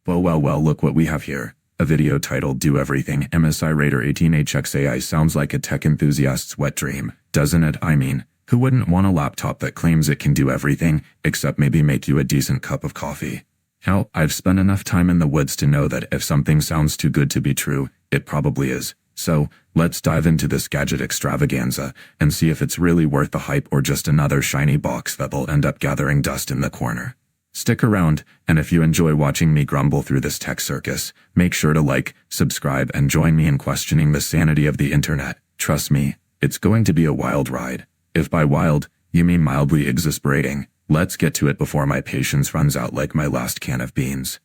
Well, look what we have here. A video titled Do Everything MSI Raider 18HX sounds like a tech enthusiast's wet dream, doesn't it? I mean, who wouldn't want a laptop that claims it can do everything, except maybe make you a decent cup of coffee? Hell, I've spent enough time in the woods to know that if something sounds too good to be true, it probably is. So, let's dive into this gadget extravaganza and see if it's really worth the hype or just another shiny box that'll end up gathering dust in the corner. Stick around, and if you enjoy watching me grumble through this tech circus, make sure to like, subscribe, and join me in questioning the sanity of the internet. Trust me, it's going to be a wild ride. If by wild, you mean mildly exasperating, let's get to it before my patience runs out like my last can of beans.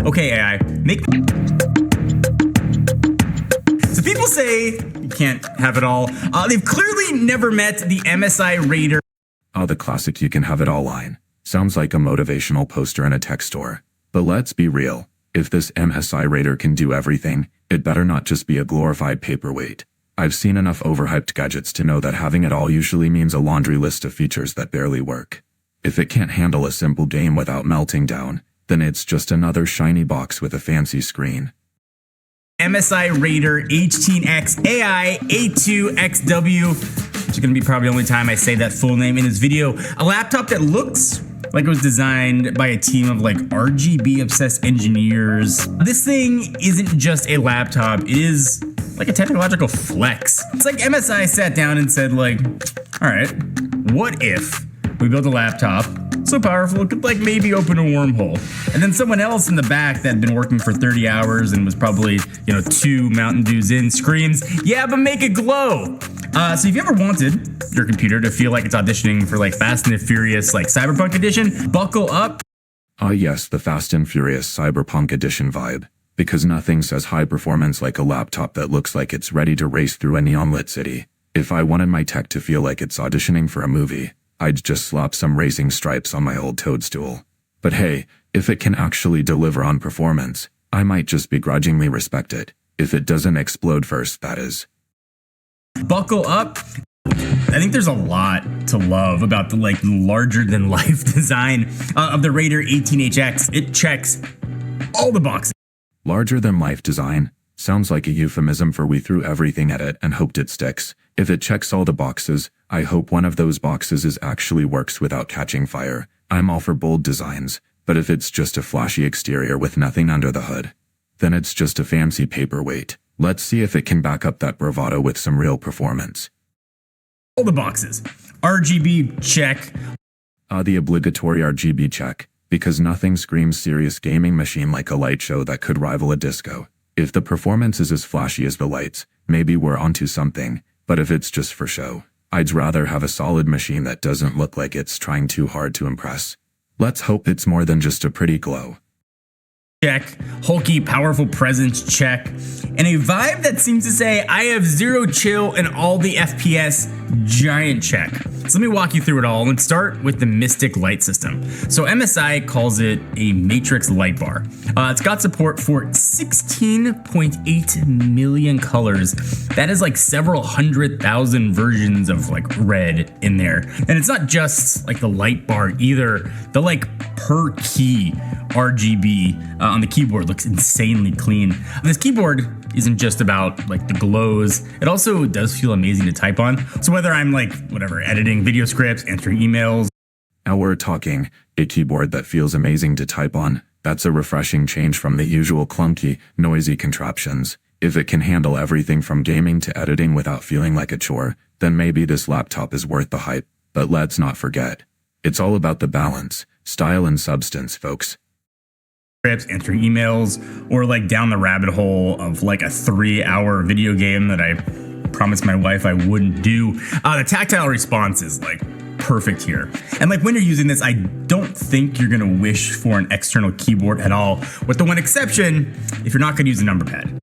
Okay, AI, So people say you can't have it all. They've clearly never met the MSI Raider. Oh, the classic you can have it all line. Sounds like a motivational poster in a tech store. But let's be real. If this MSI Raider can do everything, it better not just be a glorified paperweight. I've seen enough overhyped gadgets to know that having it all usually means a laundry list of features that barely work. If it can't handle a simple game without melting down, then it's just another shiny box with a fancy screen. MSI Raider 18X AI A2XW. It's going to be probably the only time I say that full name in this video. A laptop that looks like it was designed by a team of like RGB obsessed engineers. This thing isn't just a laptop, it is like a technological flex. It's like MSI sat down and said like, all right, what if we built a laptop so powerful it could like maybe open a wormhole? And then someone else in the back that had been working for 30 hours and was probably, 2 Mountain Dews in screams, yeah, but make it glow. So if you ever wanted your computer to feel like it's auditioning for like Fast and the Furious, like Cyberpunk Edition, buckle up. Ah yes, the Fast and Furious Cyberpunk Edition vibe. Because nothing says high performance like a laptop that looks like it's ready to race through a neon-lit city. If I wanted my tech to feel like it's auditioning for a movie, I'd just slap some racing stripes on my old toadstool. But hey, if it can actually deliver on performance, I might just begrudgingly respect it. If it doesn't explode first, that is. Buckle up. I think there's a lot to love about the like larger-than-life design of the Raider 18HX. It checks all the boxes. Larger-than-life design sounds like a euphemism for we threw everything at it and hoped it sticks. If it checks all the boxes, I hope one of those boxes actually works without catching fire. I'm all for bold designs, but if it's just a flashy exterior with nothing under the hood, then it's just a fancy paperweight. Let's see if it can back up that bravado with some real performance. All the boxes. RGB check. The obligatory RGB check, because nothing screams serious gaming machine like a light show that could rival a disco. If the performance is as flashy as the lights, maybe we're onto something, but if it's just for show, I'd rather have a solid machine that doesn't look like it's trying too hard to impress. Let's hope it's more than just a pretty glow. Check. Hulky, powerful presence check. And a vibe that seems to say, I have zero chill and all the FPS giant check. So let me walk you through it all and start with the Mystic light system. So MSI calls it a matrix light bar. It's got support for 16.8 million colors. That is like several 100,000 versions of like red in there. And it's not just like the light bar either. The like per key RGB on the keyboard looks insanely clean. This keyboard isn't just about like the glows, it also does feel amazing to type on. So whether I'm like, editing video scripts, answering emails. Now we're talking a keyboard that feels amazing to type on. That's a refreshing change from the usual clunky, noisy contraptions. If it can handle everything from gaming to editing without feeling like a chore, then maybe this laptop is worth the hype. But let's not forget, it's all about the balance, style and substance, folks. Answering emails, or like down the rabbit hole of like a 3-hour video game that I promised my wife I wouldn't do. The tactile response is like perfect here. And like when you're using this, I don't think you're gonna wish for an external keyboard at all, with the one exception, if you're not gonna use a number pad.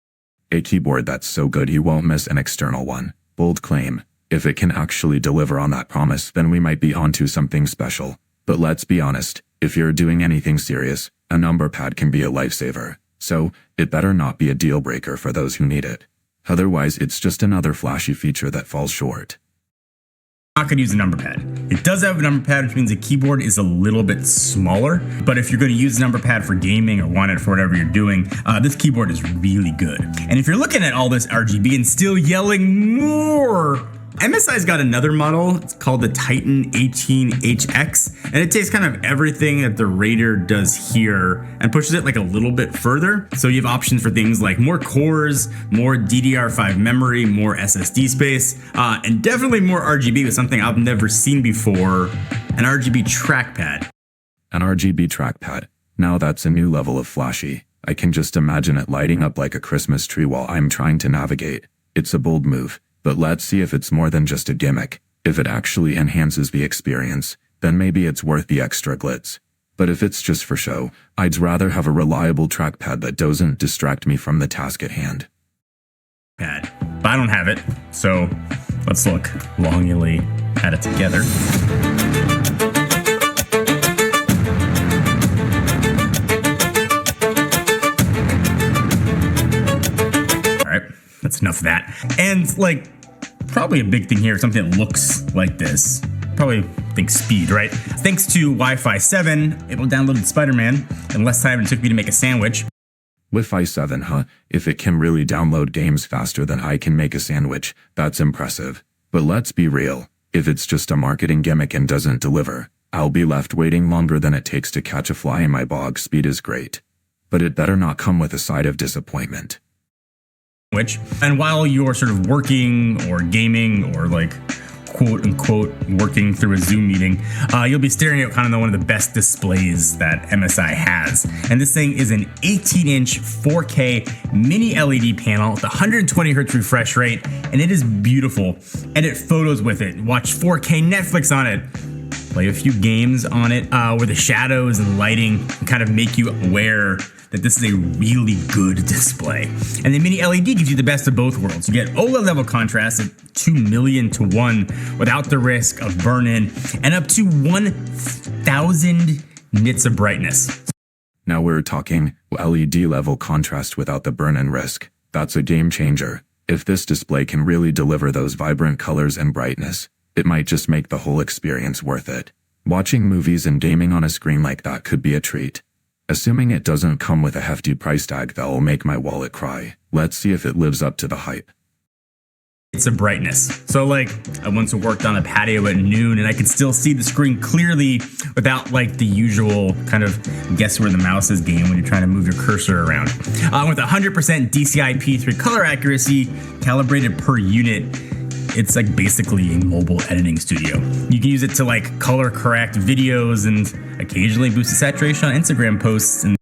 A keyboard that's so good you won't miss an external one. Bold claim. If it can actually deliver on that promise, then we might be onto something special. But let's be honest, if you're doing anything serious, a number pad can be a lifesaver. So, it better not be a deal breaker for those who need it. Otherwise, it's just another flashy feature that falls short. Not going to use a number pad. It does have a number pad, which means the keyboard is a little bit smaller. But if you're going to use a number pad for gaming or want it for whatever you're doing, this keyboard is really good. And if you're looking at all this RGB and still yelling more, MSI's got another model. It's called the Titan 18HX, and it takes kind of everything that the Raider does here and pushes it like a little bit further. So you have options for things like more cores, more DDR5 memory, more SSD space, and definitely more RGB with something I've never seen before, an RGB trackpad. An RGB trackpad. Now that's a new level of flashy. I can just imagine it lighting up like a Christmas tree while I'm trying to navigate. It's a bold move. But let's see if it's more than just a gimmick. If it actually enhances the experience, then maybe it's worth the extra glitz. But if it's just for show, I'd rather have a reliable trackpad that doesn't distract me from the task at hand. But I don't have it, so let's look longingly at it together. That's enough of that. And like, probably a big thing here, something that looks like this. Probably think speed, right? Thanks to Wi-Fi 7, able to download Spider-Man in less time than it took me to make a sandwich. Wi-Fi 7, huh? If it can really download games faster than I can make a sandwich, that's impressive. But let's be real. If it's just a marketing gimmick and doesn't deliver, I'll be left waiting longer than it takes to catch a fly in my bog. Speed is great. But it better not come with a side of disappointment. And while you're sort of working or gaming or like quote unquote working through a Zoom meeting, you'll be staring at kind of one of the best displays that MSI has. And this thing is an 18-inch 4K mini LED panel with 120 hertz refresh rate, and it is beautiful. Edit photos with it, watch 4K Netflix on it, play a few games on it where the shadows and lighting kind of make you aware that this is a really good display. And the mini LED gives you the best of both worlds. You get OLED level contrast at 2 million to 1 without the risk of burn-in, and up to 1,000 nits of brightness. Now we're talking LED level contrast without the burn-in risk. That's a game changer. If this display can really deliver those vibrant colors and brightness, it might just make the whole experience worth it. Watching movies and gaming on a screen like that could be a treat. Assuming it doesn't come with a hefty price tag that'll make my wallet cry. Let's see if it lives up to the hype. It's a brightness. So like, I once worked on a patio at noon and I could still see the screen clearly without like the usual kind of guess where the mouse is game when you're trying to move your cursor around. With 100% DCI P3 color accuracy, calibrated per unit, it's like basically a mobile editing studio. You can use it to like color correct videos and occasionally boost the saturation on Instagram posts. And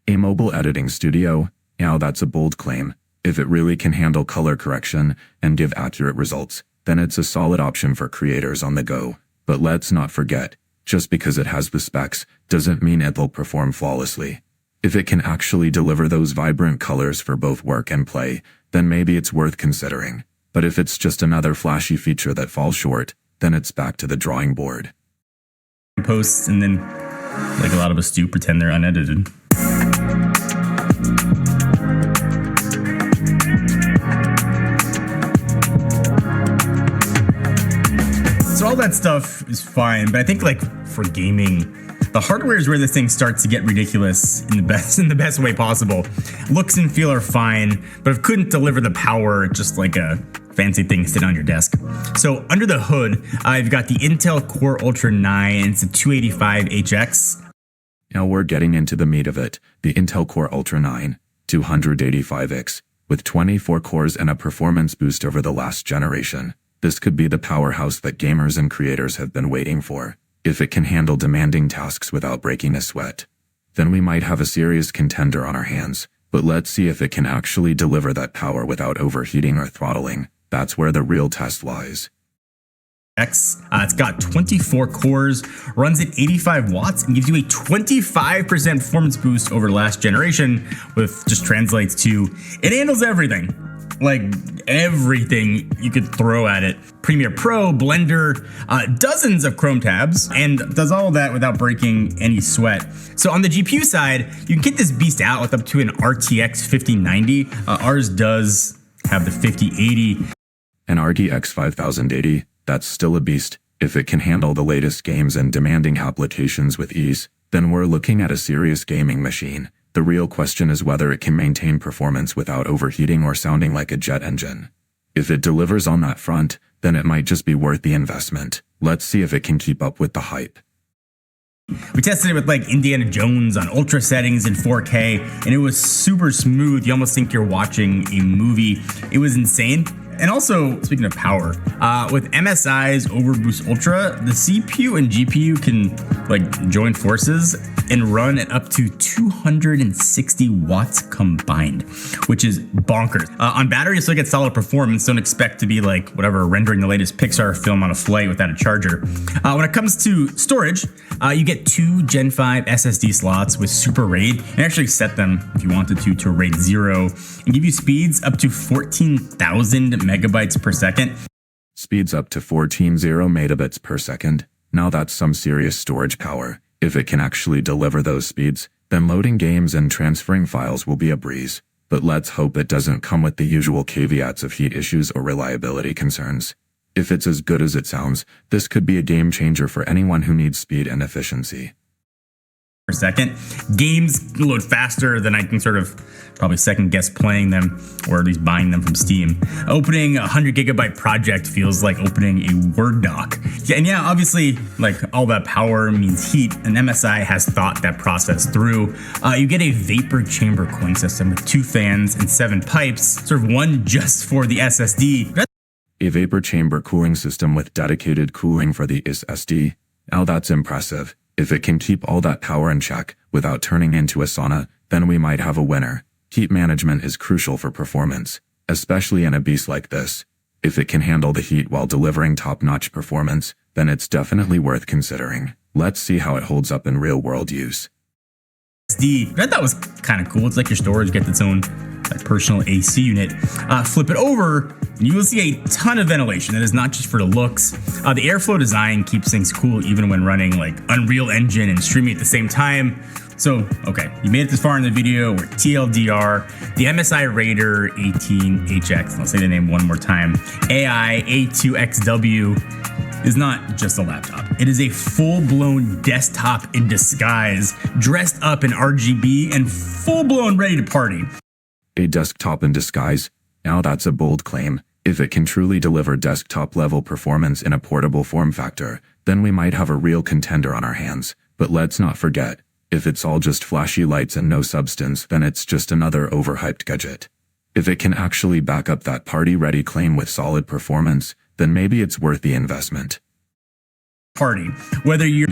a mobile editing studio? Now that's a bold claim. If it really can handle color correction and give accurate results, then it's a solid option for creators on the go. But let's not forget, just because it has the specs doesn't mean it'll perform flawlessly. If it can actually deliver those vibrant colors for both work and play, then maybe it's worth considering. But if it's just another flashy feature that falls short, then it's back to the drawing board. Posts, and then, like a lot of us do, pretend they're unedited. So all that stuff is fine, but I think like for gaming, the hardware is where this thing starts to get ridiculous in the best way possible. Looks and feel are fine, but if it couldn't deliver the power, just like a fancy thing sitting on your desk. So under the hood, I've got the Intel Core Ultra 9. It's a 285HX. Now we're getting into the meat of it. The Intel Core Ultra 9, 285X, with 24 cores and a performance boost over the last generation. This could be the powerhouse that gamers and creators have been waiting for. If it can handle demanding tasks without breaking a sweat, then we might have a serious contender on our hands. But let's see if it can actually deliver that power without overheating or throttling. That's where the real test lies. It's got 24 cores, runs at 85 watts, and gives you a 25% performance boost over last generation, which just translates to it handles everything. Like everything you could throw at it. Premiere Pro, Blender, dozens of Chrome tabs, and does all of that without breaking any sweat. So on the GPU side, you can get this beast out with up to an RTX 5090. Ours does have the 5080. An RTX 5080? that's still a beast. If it can handle the latest games and demanding applications with ease, then we're looking at a serious gaming machine. The real question is whether it can maintain performance without overheating or sounding like a jet engine. If it delivers on that front, then it might just be worth the investment. Let's see if it can keep up with the hype. We tested it with like Indiana Jones on ultra settings in 4K, and it was super smooth. You almost think you're watching a movie. It was insane. And also, speaking of power, with MSI's Overboost Ultra, the CPU and GPU can like join forces and run at up to 260 watts combined, which is bonkers. On battery, you still get solid performance. Don't expect to be like whatever rendering the latest Pixar film on a flight without a charger. When it comes to storage, you get 2 Gen 5 SSD slots with Super RAID, and actually set them if you wanted to RAID 0, and give you speeds up to 14,000 megabytes per second. Speeds up to 14,000 megabits per second. Now that's some serious storage power. If it can actually deliver those speeds, then loading games and transferring files will be a breeze. But let's hope it doesn't come with the usual caveats of heat issues or reliability concerns. If it's as good as it sounds, this could be a game changer for anyone who needs speed and efficiency. Per second. Games load faster than I can sort of probably second guess playing them, or at least buying them from Steam. Opening a 100 gigabyte project feels like opening a Word doc. And yeah, obviously, like all that power means heat, and MSI has thought that process through. You get a vapor chamber cooling system with 2 fans and 7 pipes, sort of one just for the SSD. A vapor chamber cooling system with dedicated cooling for the SSD. Now that's impressive. If it can keep all that power in check without turning into a sauna, then we might have a winner. Heat management is crucial for performance, especially in a beast like this. If it can handle the heat while delivering top-notch performance, then it's definitely worth considering. Let's see how it holds up in real-world use. I thought was kind of cool. It's like your storage gets its own like personal AC unit. Flip it over, and you will see a ton of ventilation. That is not just for the looks. The airflow design keeps things cool even when running like Unreal Engine and streaming at the same time. So, okay, you made it this far in the video. We're TLDR, the MSI Raider 18HX. I'll say the name one more time. AI A2XW is not just a laptop. It is a full-blown desktop in disguise, dressed up in RGB and full-blown ready to party. A desktop in disguise? Now that's a bold claim. If it can truly deliver desktop-level performance in a portable form factor, then we might have a real contender on our hands. But let's not forget, if it's all just flashy lights and no substance, then it's just another overhyped gadget. If it can actually back up that party-ready claim with solid performance, then maybe it's worth the investment. Party, whether you're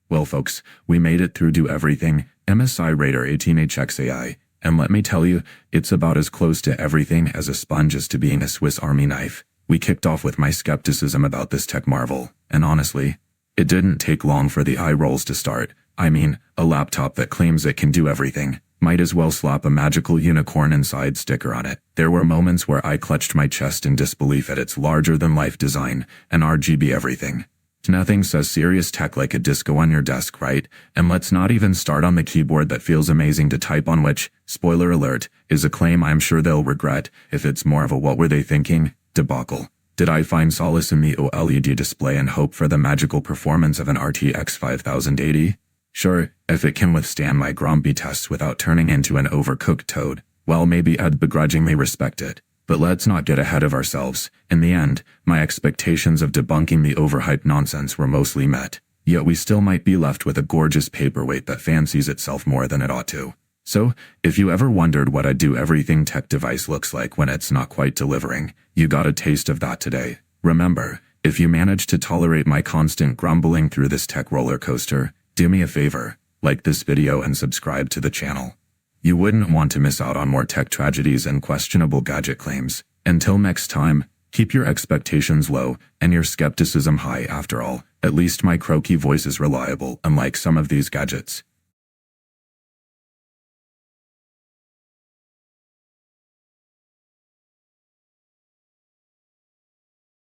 Well folks, we made it through Do Everything, MSI Raider 18HX AI, and let me tell you, it's about as close to everything as a sponge is to being a Swiss Army knife. We kicked off with my skepticism about this tech marvel, and honestly, it didn't take long for the eye rolls to start. I mean, a laptop that claims it can do everything might as well slap a magical unicorn inside sticker on it. There were moments where I clutched my chest in disbelief at its larger-than-life design and RGB everything. Nothing says serious tech like a disco on your desk, right? And let's not even start on the keyboard that feels amazing to type on, which, spoiler alert, is a claim I'm sure they'll regret if it's more of a what were they thinking debacle. Did I find solace in the OLED display and hope for the magical performance of an RTX 5080? Sure, if it can withstand my grumpy tests without turning into an overcooked toad, well maybe I'd begrudgingly respect it. But let's not get ahead of ourselves. In the end, my expectations of debunking the overhyped nonsense were mostly met. Yet we still might be left with a gorgeous paperweight that fancies itself more than it ought to. So, if you ever wondered what a do-everything tech device looks like when it's not quite delivering, you got a taste of that today. Remember, if you manage to tolerate my constant grumbling through this tech roller coaster, do me a favor, like this video and subscribe to the channel. You wouldn't want to miss out on more tech tragedies and questionable gadget claims. Until next time, keep your expectations low and your skepticism high. After all, at least my croaky voice is reliable, unlike some of these gadgets.